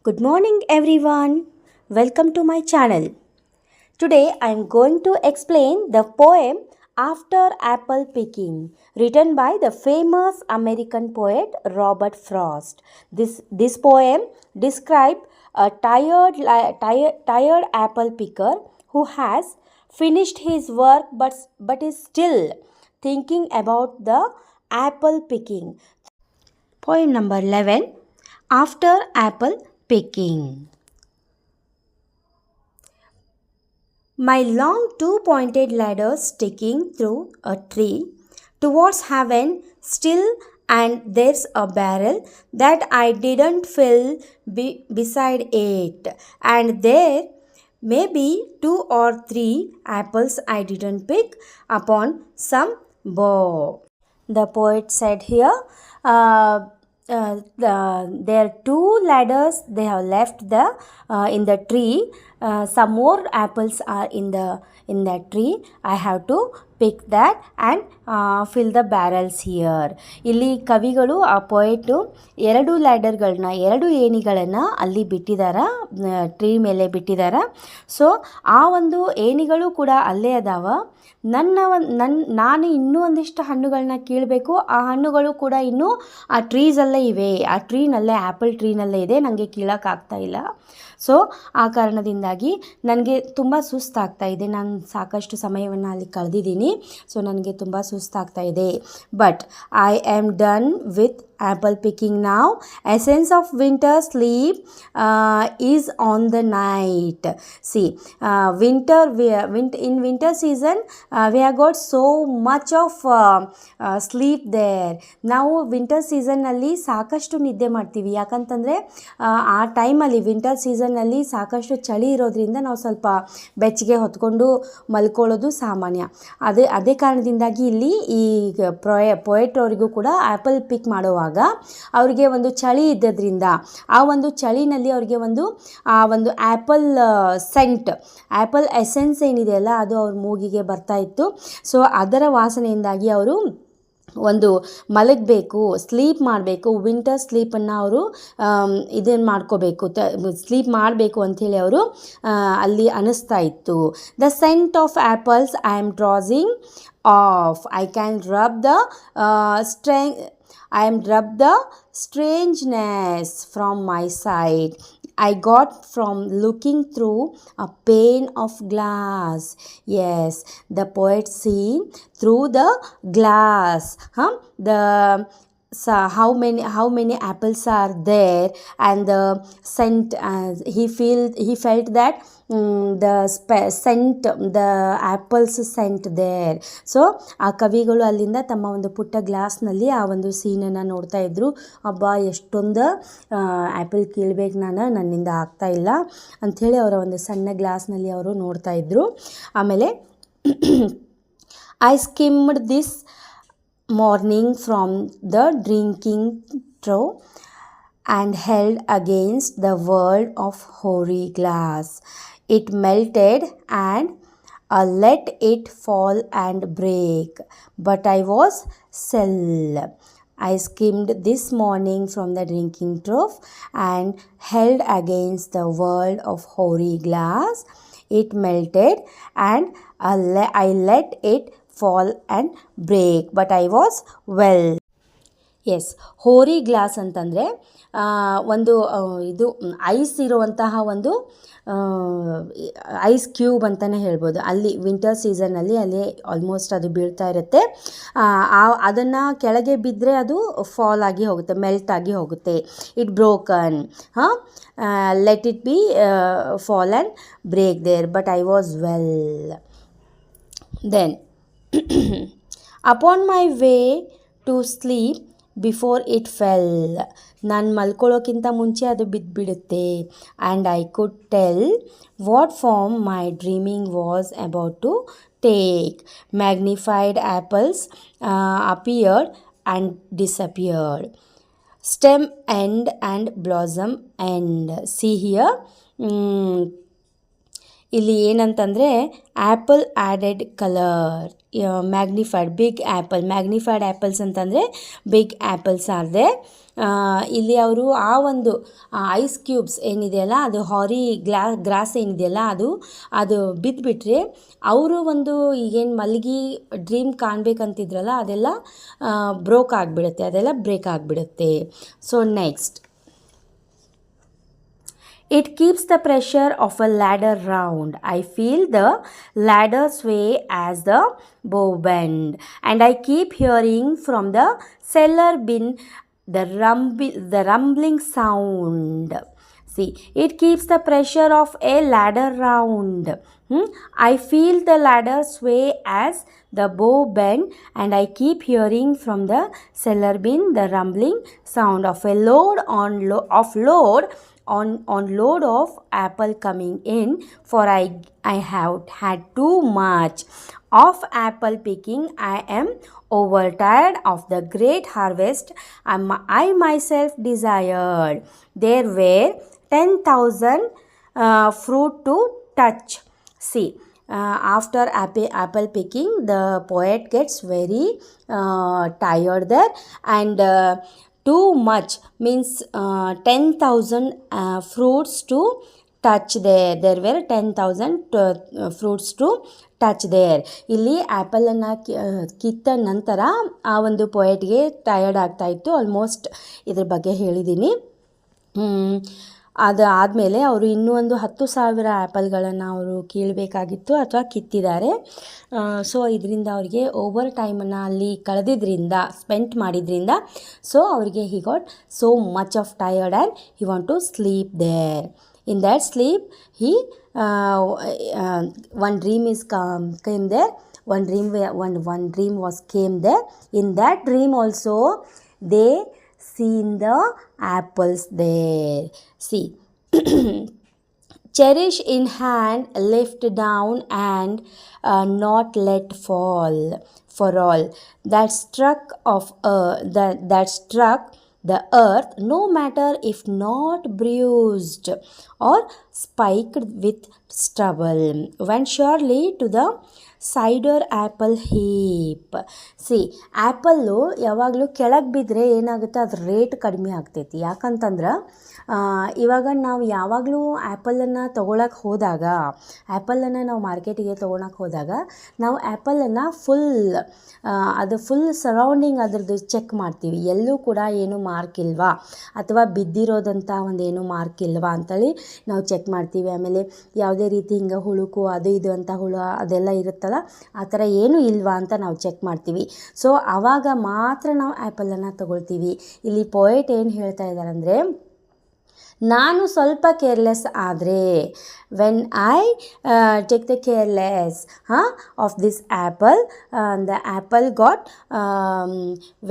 Good morning everyone. Welcome to my channel. Today I am going to explain the poem After Apple Picking, written by the famous American poet Robert Frost. This poem describes a tired apple picker who has finished his work but is still thinking about the apple picking. Poem number 11, After Apple Picking. My long two-pointed ladder sticking through a tree towards heaven still, and there's a barrel that I didn't fill beside it, and there may be two or three apples I didn't pick upon some bough. The poet said here, there are two ladders they have left in the tree. Some more apples are in that tree. I have to pick that and fill the barrels here. ಇಲ್ಲಿ ಕವಿಗಳು ಆ ಪೊಯೆಟು ಎರಡು ಲ್ಯಾಡರ್ಗಳನ್ನ ಎರಡು ಏಣಿಗಳನ್ನು ಅಲ್ಲಿ ಬಿಟ್ಟಿದಾರ, tree ಮೇಲೆ ಬಿಟ್ಟಿದಾರ. So ಆ ಒಂದು ಏಣಿಗಳು ಕೂಡ ಅಲ್ಲೇ ಅದಾವ. ನಾನು ಇನ್ನೂ ಒಂದಿಷ್ಟು ಹಣ್ಣುಗಳನ್ನ ಕೀಳಬೇಕು. ಆ ಹಣ್ಣುಗಳು ಕೂಡ ಇನ್ನೂ ಆ ಟ್ರೀಸಲ್ಲೇ ಇವೆ, ಆ ಟ್ರೀನಲ್ಲೇ ಆ್ಯಪಲ್ ಟ್ರೀನಲ್ಲೇ ಇದೆ, ನನಗೆ ಕೀಳೋಕ್ಕಾಗ್ತಾ ಇಲ್ಲ. ಸೊ ಆ ಕಾರಣದಿಂದಾಗಿ ನನಗೆ ತುಂಬ ಸುಸ್ತಾಗ್ತಾ ಇದೆ. ನಾನು ಸಾಕಷ್ಟು ಸಮಯವನ್ನು ಅಲ್ಲಿ ಕಳೆದಿದ್ದೀನಿ. ಸೊ ನನಗೆ ತುಂಬ ಸುಸ್ತಾಗ್ತಾ ಇದೆ. But I am done with apple picking now. Essence of winter sleep is on the night. See, in winter season we have got so much of sleep there. ನಾವು ವಿಂಟರ್ ಸೀಸನ್ನಲ್ಲಿ ಸಾಕಷ್ಟು ನಿದ್ದೆ ಮಾಡ್ತೀವಿ. ಯಾಕಂತಂದರೆ ಆ ಟೈಮಲ್ಲಿ ವಿಂಟರ್ ಸೀಸನ್ನಲ್ಲಿ ಸಾಕಷ್ಟು ಚಳಿ ಇರೋದ್ರಿಂದ ನಾವು ಸ್ವಲ್ಪ ಬೆಚ್ಚಗೆ ಹೊತ್ಕೊಂಡು ಮಲ್ಕೊಳ್ಳೋದು ಸಾಮಾನ್ಯ. ಅದೇ ಕಾರಣದಿಂದಾಗಿ ಇಲ್ಲಿ ಈ ಪೊಯೆಟ್ ಅವರಿಗೂ ಕೂಡ ಆ್ಯಪಲ್ ಪಿಕ್ ಮಾಡುವಾಗ ಅವರಿಗೆ ಒಂದು ಚಳಿ ಇದ್ದದ್ರಿಂದ ಆ ಒಂದು ಚಳಿನಲ್ಲಿ ಅವರಿಗೆ ಒಂದು ಆ್ಯಪಲ್ ಸೆಂಟ್, ಆ್ಯಪಲ್ ಎಸೆನ್ಸ್ ಏನಿದೆಯಲ್ಲ ಅದು ಅವ್ರ ಮೂಗಿಗೆ ಬರ್ತಾ ಇತ್ತು. ಸೊ ಅದರ ವಾಸನೆಯಿಂದಾಗಿ ಅವರು ಒಂದು ಮಲಗಬೇಕು, ಸ್ಲೀಪ್ ಮಾಡಬೇಕು, ವಿಂಟರ್ ಸ್ಲೀಪನ್ನು ಅವರು ಇದನ್ನು ಮಾಡ್ಕೋಬೇಕು, ಸ್ಲೀಪ್ ಮಾಡಬೇಕು ಅಂಥೇಳಿ ಅವರು ಅಲ್ಲಿ ಅನ್ನಿಸ್ತಾ ಇತ್ತು. The scent of apples I am drowsing off, I can rub the strangeness from my side. I got from looking through a pane of glass. Yes, the poet seen through the glass. So how many apples are there, and the scent, he felt that the scent, the apples scent there. So ಆ ಕವಿಗಳು ಅಲ್ಲಿಂದ ತಮ್ಮ ಒಂದು ಪುಟ್ಟ ಗ್ಲಾಸ್ನಲ್ಲಿ ಆ ಒಂದು ಸೀನನ್ನು ನೋಡ್ತಾ ಇದ್ರು. ಅಬ್ಬಾ ಎಷ್ಟೊಂದು ಆ್ಯಪಲ್ ಕೀಳ್ಬೇಕು, ನನ್ನಿಂದ ಆಗ್ತಾ ಇಲ್ಲ ಅಂಥೇಳಿ ಅವರ ಒಂದು ಸಣ್ಣ ಗ್ಲಾಸ್ನಲ್ಲಿ ಅವರು ನೋಡ್ತಾ ಇದ್ರು. ಆಮೇಲೆ I skimmed this morning from the drinking trough and held against the world of hoary glass. It melted and let it fall and break, but I was still. I skimmed this morning from the drinking trough and held against the world of hoary glass. It melted and I let it fall and break, but I was well. Yes, ಹೋರಿ glass ಅಂತಂದರೆ ಒಂದು ಇದು ice ಇರುವಂತಹ ಒಂದು ice cube ಅಂತಲೇ ಹೇಳ್ಬೋದು. ಅಲ್ಲಿ winter ಸೀಸನ್ನಲ್ಲಿ ಅಲ್ಲಿ ಆಲ್ಮೋಸ್ಟ್ ಅದು ಬೀಳ್ತಾ ಇರುತ್ತೆ. ಅದನ್ನು ಕೆಳಗೆ ಬಿದ್ದರೆ ಅದು ಫಾಲ್ ಆಗಿ ಹೋಗುತ್ತೆ, ಮೆಲ್ಟ್ ಆಗಿ ಹೋಗುತ್ತೆ. It broken, let it be fall and break there, but I was well. Then upon my way to sleep before it fell, ನಾನು ಮಲ್ಕೊಳ್ಳೋಕ್ಕಿಂತ ಮುಂಚೆ ಅದು ಬಿದ್ದುಬಿಡುತ್ತೆ. And I could tell what form my dreaming was about to take. Magnified apples appeared and disappeared. Stem end and blossom end. See here, ಇಲ್ಲಿ ಏನಂತಂದರೆ apple added colour magnified big apple magnified apples ಅಂತಂದರೆ big apples ಆಗಿದೆ. ಇಲ್ಲಿ ಅವರು ಆ ಒಂದು ice cubes ಏನಿದೆಯಲ್ಲ ಅದು ಹಾರಿ ಗ್ರಾಸ್ ಏನಿದೆಯಲ್ಲ ಅದು ಬಿದ್ದುಬಿಟ್ರೆ ಅವರು ಒಂದು ಈಗೇನು ಮಲಗಿ ಡ್ರೀಮ್ ಕಾಣಬೇಕಂತಿದ್ರಲ್ಲ ಅದೆಲ್ಲ ಬ್ರೋಕ್ ಆಗಿಬಿಡುತ್ತೆ, ಅದೆಲ್ಲ ಬ್ರೇಕ್ ಆಗಿಬಿಡುತ್ತೆ. So next, it keeps the pressure of a ladder round. I feel the ladder sway as the bow bend, and I keep hearing from the cellar bin the rumbling sound. See, it keeps the pressure of a ladder round. I feel the ladder sway as the bow bend, and I keep hearing from the cellar bin the rumbling sound of a load of apple coming in, for I have had too much of apple picking. I am overtired of the great harvest I myself desired. There were 10,000 fruit to touch. See, after apple picking, the poet gets very tired there, and too much means 10,000 fruits to touch there. There were 10,000 fruits to touch there. ಇಲ್ಲಿ ಆ್ಯಪಲನ್ನು ಕಿತ್ತ ನಂತರ ಆ ಒಂದು ಪೊಯೆಟ್ಗೆ tired ಆಗ್ತಾಯಿತ್ತು. Almost ಇದ್ರ ಬಗ್ಗೆ ಹೇಳಿದ್ದೀನಿ. ಅದು ಆದಮೇಲೆ ಅವರು ಇನ್ನೂ ಒಂದು 10,000 ಆ್ಯಪಲ್ಗಳನ್ನು ಅವರು ಕೀಳಬೇಕಾಗಿತ್ತು ಅಥವಾ ಕಿತ್ತಿದ್ದಾರೆ. ಸೊ ಇದರಿಂದ ಅವರಿಗೆ ಓವರ್ ಟೈಮನ್ನು ಅಲ್ಲಿ ಕಳೆದಿದ್ದರಿಂದ ಸ್ಪೆಂಟ್ ಮಾಡಿದ್ರಿಂದ ಸೊ ಅವರಿಗೆ he got so much of tired and he want to sleep there. In that sleep, one dream came there. One dream came there. In that dream also, they seen the apples there. See, cherish in hand, lift down, and not let fall. For all that struck the earth, no matter if not bruised or spiked with stubble, went surely to the cider apple heap. C, apple ಯಾವಾಗಲೂ ಕೆಳಗೆ ಬಿದ್ದರೆ ಏನಾಗುತ್ತೆ, ಅದು rate ಕಡಿಮೆ ಆಗ್ತೈತಿ. ಯಾಕಂತಂದ್ರೆ ಇವಾಗ ನಾವು ಯಾವಾಗಲೂ ಆ್ಯಪಲನ್ನು ತೊಗೊಳಕ್ಕೆ ಹೋದಾಗ, ಆ್ಯಪಲನ್ನು ನಾವು ಮಾರ್ಕೆಟಿಗೆ ತೊಗೊಳಕ್ಕೆ ಹೋದಾಗ ನಾವು ಆ್ಯಪಲನ್ನು ಫುಲ್ ಸರೌಂಡಿಂಗ್ ಅದ್ರದ್ದು ಚೆಕ್ ಮಾಡ್ತೀವಿ. ಎಲ್ಲೂ ಕೂಡ ಏನು ಮಾರ್ಕ್ ಇಲ್ವಾ ಅಥವಾ ಬಿದ್ದಿರೋದಂಥ ಒಂದೇನು ಮಾರ್ಕ್ ಇಲ್ವಾ ಅಂತೇಳಿ ನಾವು ಚೆಕ್ ಮಾಡ್ತೀವಿ. ಆಮೇಲೆ ಯಾವುದೇ ರೀತಿ ಹಿಂಗೆ ಹುಳುಕು ಅದು ಇದು ಅಂತ ಹುಳು ಅದೆಲ್ಲ ಇರುತ್ತಲ್ಲ, ಆ ಥರ ಏನೂ ಇಲ್ವಾ ಅಂತ ನಾವು ಚೆಕ್ ಮಾಡ್ತೀವಿ. ಸೊ ಆವಾಗ ಮಾತ್ರ ನಾವು ಆ್ಯಪಲನ್ನು ತೊಗೊಳ್ತೀವಿ. ಇಲ್ಲಿ ಪೊಯೆಟ್ ಏನು ಹೇಳ್ತಾ ಇದ್ದಾರೆ ಅಂದರೆ, ನಾನು ಸ್ವಲ್ಪ ಕೇರ್ಲೆಸ್ ಆದರೆ, when I take the careless of this apple, the apple got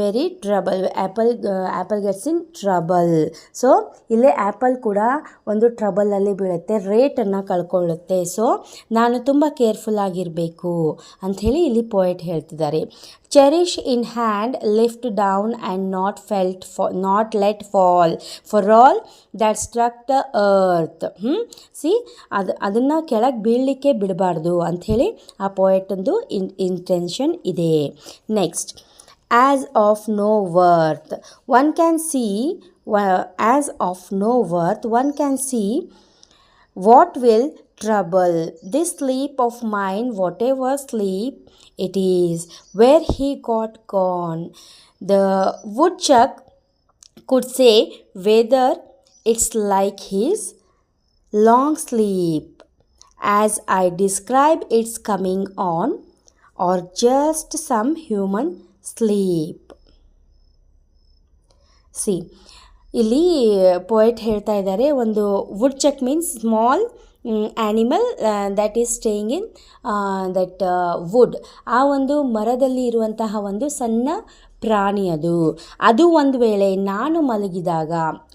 very trouble. Apple gets in trouble. So ಇಲ್ಲೇ ಆ್ಯಪಲ್ ಕೂಡ ಒಂದು ಟ್ರಬಲಲ್ಲಿ ಬೀಳುತ್ತೆ, ರೇಟನ್ನು ಕಳ್ಕೊಳ್ಳುತ್ತೆ. ಸೊ ನಾನು ತುಂಬ ಕೇರ್ಫುಲ್ ಆಗಿರಬೇಕು ಅಂಥೇಳಿ ಇಲ್ಲಿ ಪೊಯೆಟ್ ಹೇಳ್ತಿದ್ದಾರೆ. Cherish in hand, lift down and not let fall, for all that struck the earth. See, ಅದನ್ನು ಕೆಳಗೆ ಬೀಳಲಿಕ್ಕೆ ಬಿಡಬಾರ್ದು ಅಂಥೇಳಿ ಆ ಪೊಯೆಟಂದು ಇಂಟೆನ್ಷನ್ ಇದೆ. Next, as of no worth one can see what will trouble this sleep of mine, whatever sleep it is, where he got gone. The woodchuck could say whether it's like his long sleep as I describe its coming on, or just some human sleep. See, ಇಲ್ಲಿ poet ಹೇಳ್ತಾ ಇದ್ದಾರೆ, ಒಂದು woodchuck means small animal that is staying in that wood. ಆ ಒಂದು ಮರದಲ್ಲಿ ಇರುವಂತಹ ಒಂದು ಸಣ್ಣ ಪ್ರಾಣಿ ಅದು ಒಂದು ವೇಳೆ ನಾನು ಮಲಗಿದಾಗ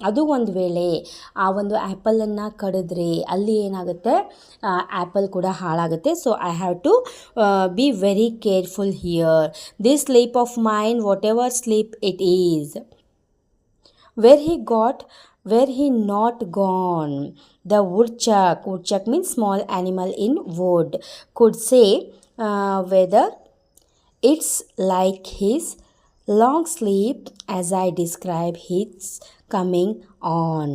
ಅದು ಒಂದು ವೇಳೆ ಆ ಒಂದು ಆ್ಯಪಲನ್ನು ಕಡಿದ್ರೆ ಅಲ್ಲಿ ಏನಾಗುತ್ತೆ, ಆ್ಯಪಲ್ ಕೂಡ ಹಾಳಾಗುತ್ತೆ. So I have to be very careful here. This sleep of mind, whatever sleep it is, where he got were he not gone, the woodchuck means small animal in wood, could say whether it's like his long sleep as I describe his coming on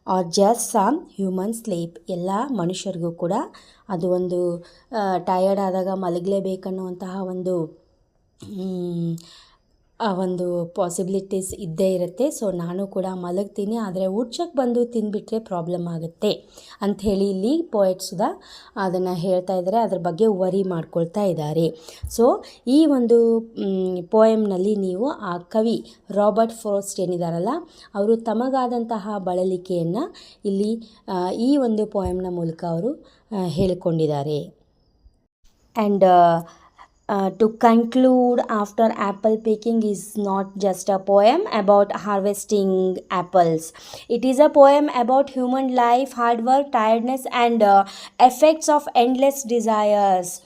or just some human sleep. ಎಲ್ಲ ಮನುಷ್ಯರಿಗೂ ಕೂಡ ಅದು ಒಂದು tired ಆದಾಗ ಮಲಗಲೇಬೇಕನ್ನುವಂತಹ ಒಂದು possibilities ಇದ್ದೇ ಇರುತ್ತೆ. So ನಾನು ಕೂಡ ಮಲಗ್ತೀನಿ, ಆದರೆ ವುಡ್ಚಕ್ ಬಂದು ತಿಂದುಬಿಟ್ರೆ ಪ್ರಾಬ್ಲಮ್ ಆಗುತ್ತೆ ಅಂಥೇಳಿ ಇಲ್ಲಿ ಪೋಯೆಟ್ ಸುಧಾ ಅದನ್ನು ಹೇಳ್ತಾ ಇದ್ದಾರೆ, ಅದ್ರ ಬಗ್ಗೆ ವರಿ ಮಾಡ್ಕೊಳ್ತಾ ಇದ್ದಾರೆ. ಸೊ ಈ ಒಂದು ಪೋಯಮ್ನಲ್ಲಿ ನೀವು ಆ ಕವಿ ರಾಬರ್ಟ್ ಫ್ರೋಸ್ಟ್ ಏನಿದಾರಲ್ಲ ಅವರು ತಮಗಾದಂತಹ ಬಳಲಿಕೆಯನ್ನು ಇಲ್ಲಿ ಈ ಒಂದು ಪೋಯಮ್ನ ಮೂಲಕ ಅವರು ಹೇಳಿಕೊಂಡಿದ್ದಾರೆ. And to conclude, after apple picking is not just a poem about harvesting apples. It is a poem about human life, hard work, tiredness, and effects of endless desires.